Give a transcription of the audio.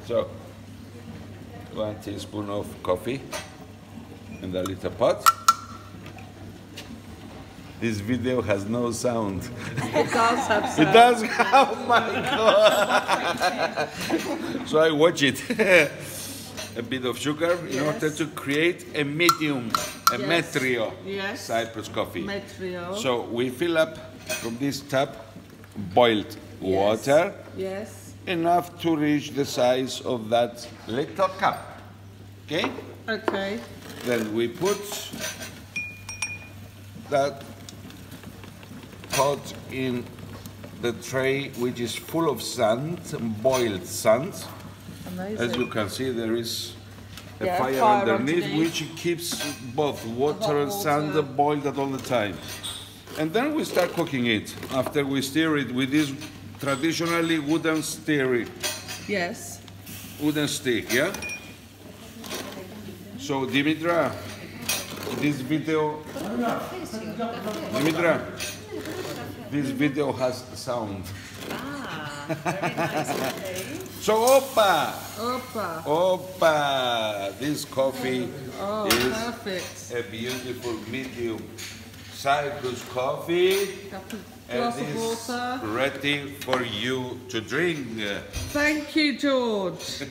So, 1 teaspoon of coffee in the little pot. This video has no sound. It does have sound. It does? Oh my God! So I watch it. A bit of sugar in order to create a medium, a metrio Cypriot coffee. Metrio. So we fill up from this tap boiled water. Yes. Enough to reach the size of that little cup. Okay? Okay. Then we put that pot in the tray, which is full of sand, boiled sand. Amazing. As you can see, there is a Yeah, fire underneath, which keeps both water and sand boiled at all the time. And then we start cooking it. After we stir it with this traditionally wooden stirrer. Yes. Wooden stick, yeah? So, Dimitra, this video... Dimitra, this video has sound. Ah, very nice. Okay. So, Opa! This coffee is perfect. a beautiful medium Cypriot coffee, and is ready for you to drink. Thank you, George.